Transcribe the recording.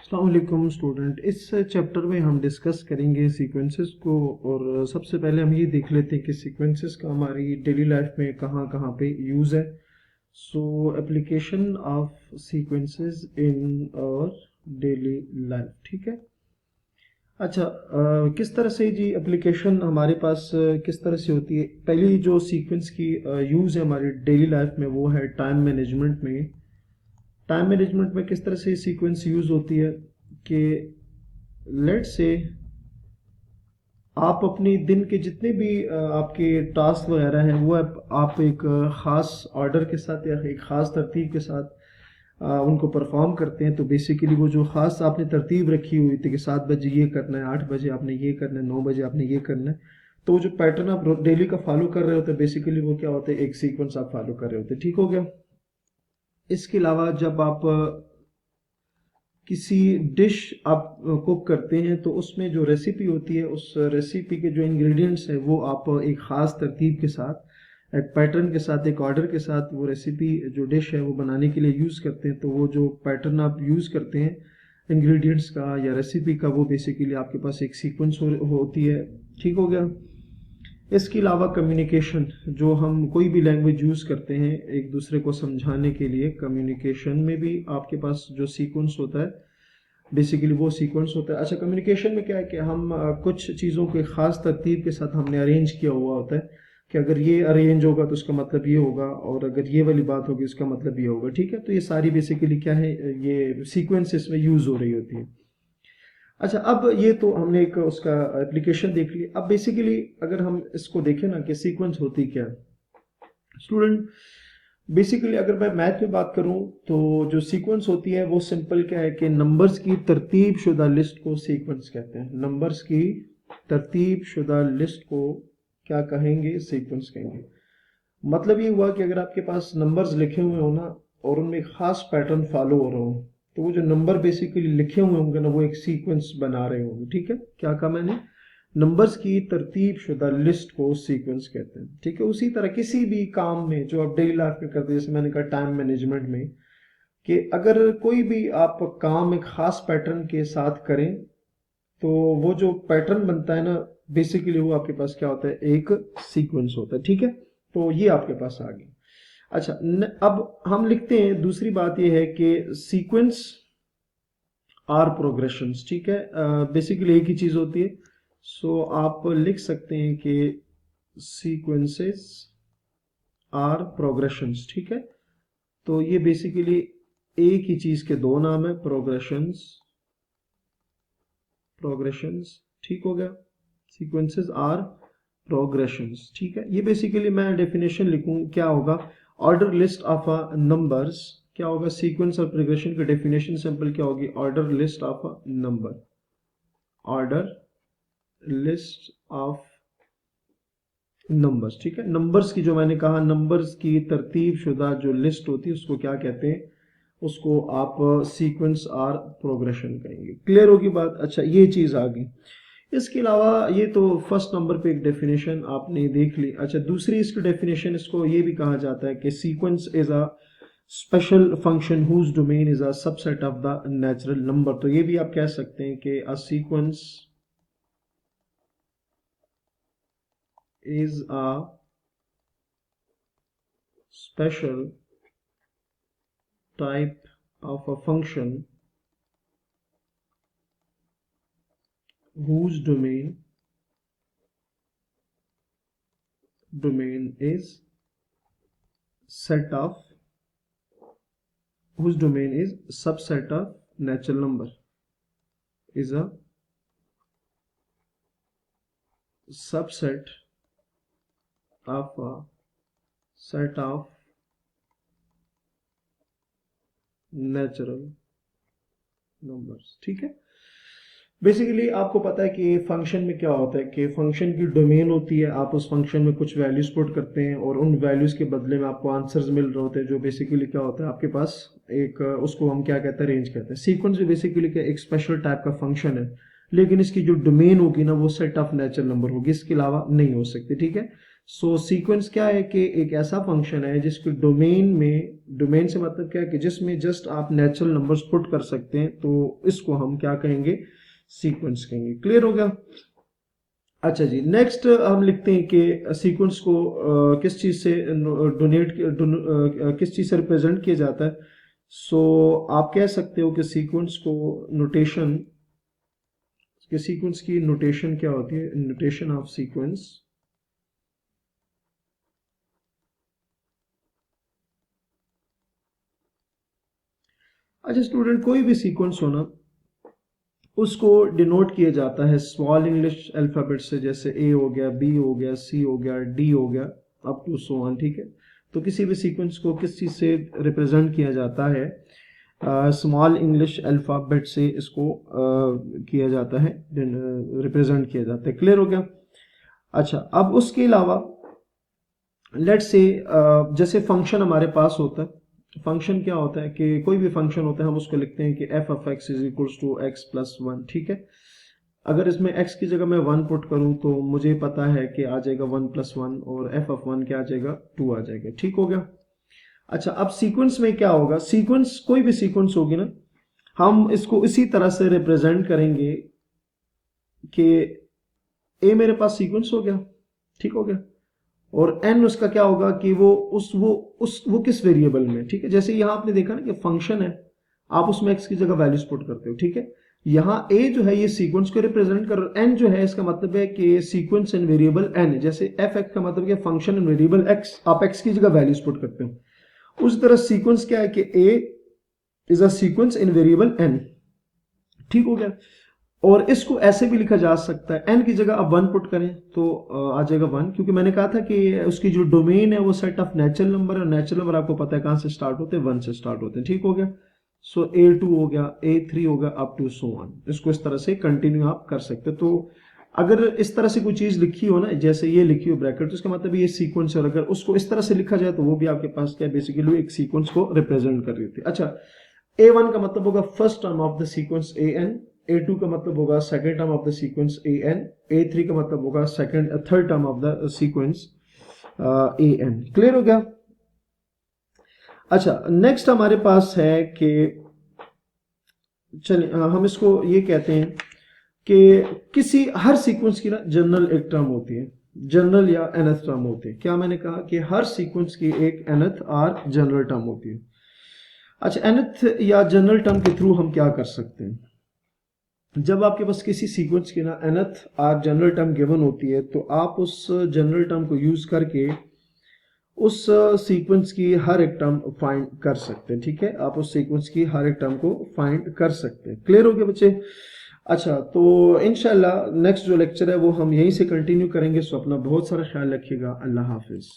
अस्सलाम वालेकुम स्टूडेंट। इस चैप्टर में हम डिस्कस करेंगे सीक्वेंसेस को। और सबसे पहले हम ये देख लेते हैं कि सीक्वेंसेस का हमारी डेली लाइफ में कहाँ कहाँ पे यूज़ है। So application of sequences in our daily life. ठीक है। अच्छा, किस तरह से जी एप्लीकेशन हमारे पास किस तरह से होती है। पहली जो सीक्वेंस की यूज़ है हमारी डेली लाइफ में वो है टाइम मैनेजमेंट में। टाइम मैनेजमेंट में किस तरह से सीक्वेंस यूज़ होती है कि लेट से आप अपनी दिन के जितने भी आपके टास्क वगैरह हैं वो आप एक ख़ास ऑर्डर के साथ या एक ख़ास तरतीब के साथ उनको परफॉर्म करते हैं। तो बेसिकली वो जो ख़ास आपने तरतीब रखी हुई थी कि 7 बजे ये करना है, 8 बजे आपने ये करना है, 9 बजे आपने ये करना है, तो वो जो पैटर्न आप डेली का फॉलो कर रहे होते हैं बेसिकली वो क्या होता है, एक सीक्वेंस आप फॉलो कर रहे होते हैं। ठीक हो गया। इसके अलावा जब आप किसी डिश आप कुक करते हैं तो उसमें जो रेसिपी होती है उस रेसिपी के जो इंग्रेडिएंट्स है वो आप एक ख़ास तरतीब के साथ, एक पैटर्न के साथ, एक ऑर्डर के साथ वो रेसिपी जो डिश है वो बनाने के लिए यूज़ करते हैं। तो वो जो पैटर्न आप यूज़ करते हैं इंग्रेडिएंट्स का या रेसिपी का वो बेसिकली आपके पास एक सीक्वेंस होती है। ठीक हो गया। इसके अलावा कम्युनिकेशन, जो हम कोई भी लैंग्वेज यूज़ करते हैं एक दूसरे को समझाने के लिए, कम्युनिकेशन में भी आपके पास जो सीक्वेंस होता है बेसिकली वो सीक्वेंस होता है। अच्छा, कम्युनिकेशन में क्या है कि हम कुछ चीज़ों को एक ख़ास तरतीब के साथ हमने अरेंज किया हुआ होता है कि अगर ये अरेंज होगा तो उसका मतलब ये होगा और अगर ये वाली बात होगी उसका मतलब ये होगा। ठीक है। तो ये सारी बेसिकली क्या है, ये सीक्वेंस इसमें यूज़ हो रही होती है। अच्छा, अब ये तो हमने एक उसका एप्लीकेशन देख ली। अब बेसिकली अगर हम इसको देखें ना कि सीक्वेंस होती क्या है स्टूडेंट, बेसिकली अगर मैं मैथ में बात करूं तो जो सीक्वेंस होती है वो सिंपल क्या है कि नंबर्स की तरतीब शुदा लिस्ट को सीक्वेंस कहते हैं। नंबर्स की तरतीब शुदा लिस्ट को क्या कहेंगे, सीक्वेंस कहेंगे। मतलब ये हुआ कि अगर आपके पास नंबर्स लिखे हुए हो ना और उनमें एक खास पैटर्न फॉलो हो रहा हो तो वो जो नंबर बेसिकली लिखे हुए होंगे ना वो एक सीक्वेंस बना रहे होंगे। ठीक है। क्या कहा मैंने, नंबर्स की तरतीब शुदा लिस्ट को सीक्वेंस कहते हैं। ठीक है। उसी तरह किसी भी काम में जो आप डेली लाइफ में करते हैं, जैसे मैंने कहा टाइम मैनेजमेंट में, कि अगर कोई भी आप काम एक खास पैटर्न के साथ करें तो वो जो पैटर्न बनता है ना बेसिकली वो आपके पास क्या होता है, एक सीक्वेंस होता है। ठीक है। तो ये आपके पास आ गया। अच्छा, अब हम लिखते हैं दूसरी बात ये है कि सीक्वेंस आर प्रोग्रेशंस। ठीक है। बेसिकली एक ही चीज होती है। सो आप लिख सकते हैं कि सीक्वेंसेस आर प्रोग्रेशंस। ठीक है। तो ये बेसिकली एक ही चीज के दो नाम है, प्रोग्रेशंस, प्रोग्रेशंस। ठीक हो गया। Sequences are progressions. ठीक है। ये बेसिकली मैं डेफिनेशन लिखूं क्या होगा, order list of a numbers. क्या होगा, सीक्वेंस और प्रोग्रेशन की डेफिनेशन सिंपल क्या होगी, order list of a number, order list of numbers. ठीक है। नंबर्स की जो मैंने कहा नंबर्स की तरतीब शुदा जो लिस्ट होती है उसको क्या कहते हैं, उसको आप सीक्वेंस आर प्रोग्रेशन कहेंगे। क्लियर होगी बात। अच्छा, ये चीज आ गई। इसके अलावा ये तो फर्स्ट नंबर पे एक डेफिनेशन आपने देख ली। अच्छा, दूसरी इसकी डेफिनेशन, इसको ये भी कहा जाता है कि sequence is a special function whose domain is a subset of the natural number. तो ये भी आप कह सकते हैं कि a sequence is a special type of a function whose domain is set of whose domain is subset of natural number, is a subset of a set of natural numbers। ठीक है। बेसिकली आपको पता है कि function में क्या होता है कि फंक्शन की डोमेन होती है, आप उस फंक्शन में कुछ वैल्यूज पुट करते हैं और उन वैल्यूज के बदले में आपको आंसर्स मिल रहे होते हैं, जो बेसिकली क्या होता है आपके पास एक, उसको हम क्या कहते हैं, रेंज कहते हैं। सीक्वेंस भी बेसिकली क्या एक स्पेशल टाइप का फंक्शन है, लेकिन इसकी जो डोमेन होगी ना वो सेट ऑफ नेचुरल नंबर होगी, इसके अलावा नहीं हो सकती। ठीक है। सो सीक्वेंस क्या है कि एक ऐसा फंक्शन है जिसके डोमेन में, डोमेन से मतलब क्या है कि जिसमें जस्ट आप नेचुरल नंबर्स पुट कर सकते हैं, तो इसको हम क्या कहेंगे, सीक्वेंस कहेंगे। क्लियर हो गया? अच्छा जी, नेक्स्ट हम लिखते हैं कि सीक्वेंस को किस चीज से किस चीज से रिप्रेजेंट किया जाता है। सो आप कह सकते हो कि सीक्वेंस को नोटेशन, कि सीक्वेंस की नोटेशन क्या होती है, नोटेशन ऑफ सीक्वेंस। अच्छा स्टूडेंट, कोई भी सीक्वेंस हो ना, उसको डिनोट किया जाता है स्मॉल इंग्लिश अल्फाबेट से, जैसे ए हो गया, बी हो गया, सी हो गया, डी हो गया, अप टू सो ऑन। ठीक है, तो किसी भी सीक्वेंस को किस चीज से रिप्रेजेंट किया जाता है, स्मॉल इंग्लिश अल्फाबेट से इसको किया जाता है, रिप्रेजेंट किया जाता है। क्लियर हो गया? अच्छा, अब उसके अलावा लेट्स से जैसे फंक्शन हमारे पास होता है, फंक्शन क्या होता है कि कोई भी फंक्शन होता है, हम उसको लिखते हैं कि F of X is equals to X plus one. ठीक है, अगर इसमें x की जगह मैं 1 पुट करूं तो मुझे पता है कि आ जाएगा 1 प्लस 1, और f ऑफ 1 क्या आ जाएगा, 2 आ जाएगा। ठीक हो गया? अच्छा, अब सीक्वेंस में क्या होगा, सीक्वेंस कोई भी सीक्वेंस होगी ना, हम इसको इसी तरह से रिप्रेजेंट करेंगे कि ए मेरे पास सीक्वेंस हो गया, ठीक हो गया, और एन उसका क्या होगा कि वो किस वेरिएबल में। ठीक है, जैसे यहां आपने देखा ना कि फंक्शन है, आप उसमें एक्स की जगह वैल्यूज पुट करते हो। ठीक है, यहाँ ए जो है ये सीक्वेंस को रिप्रेजेंट कर, एन जो है इसका मतलब है कि सीक्वेंस इन वेरिएबल एन, जैसे एफ एक्स का मतलब है फंक्शन इन वेरिएबल एक्स, आप एक्स की जगह वैल्यूज पुट करते हो। उस तरह सीक्वेंस क्या है कि A is a sequence in variable N. ठीक हो गया? और इसको ऐसे भी लिखा जा सकता है, एन की जगह आप 1 पुट करें तो आ जाएगा 1, क्योंकि मैंने कहा था कि उसकी जो डोमेन है वो सेट ऑफ नेचुरल नंबर है, और नेचुरल नंबर आपको पता है कहां से स्टार्ट होते हैं, 1 से स्टार्ट होते हैं। ठीक हो गया? सो A2 हो गया, A3 हो गया, अप टू सो ऑन। इसको इस तरह से कंटिन्यू आप कर सकते हो। तो अगर इस तरह से कोई चीज लिखी हो ना, जैसे ये लिखी हो ब्रैकेट, तो इसका मतलब ये सीक्वेंस है, और अगर उसको इस तरह से लिखा जाए तो वो भी आपके पास क्या बेसिकली एक सीक्वेंस को रिप्रेजेंट कर रही होती है। अच्छा, A1 का मतलब होगा first term of the sequence AN, A2 का मतलब होगा second term of the sequence AN, A3 का मतलब होगा third term of the sequence AN। Clear हो गया? अच्छा, नेक्स्ट हमारे पास है कि चलिए हम इसको ये कहते हैं कि किसी हर सीक्वेंस की ना जनरल एक टर्म होती है, जनरल या nth टर्म होती है। क्या मैंने कहा कि हर सीक्वेंस की एक nth और जनरल टर्म होती है। अच्छा, nth या जनरल टर्म के थ्रू हम क्या कर सकते हैं, जब आपके पास किसी सीक्वेंस की ना nth और जनरल टर्म गिवन होती है, तो आप उस जनरल टर्म को यूज करके उस सीक्वेंस की हर एक टर्म फाइंड कर सकते हैं। ठीक है, आप उस सीक्वेंस की हर एक टर्म को फाइंड कर सकते हैं। क्लियर हो गया बच्चे? अच्छा, तो इंशाल्लाह नेक्स्ट जो लेक्चर है वो हम यहीं से कंटिन्यू करेंगे। सो अपना बहुत सारा ख्याल रखिएगा। अल्लाह हाफिज।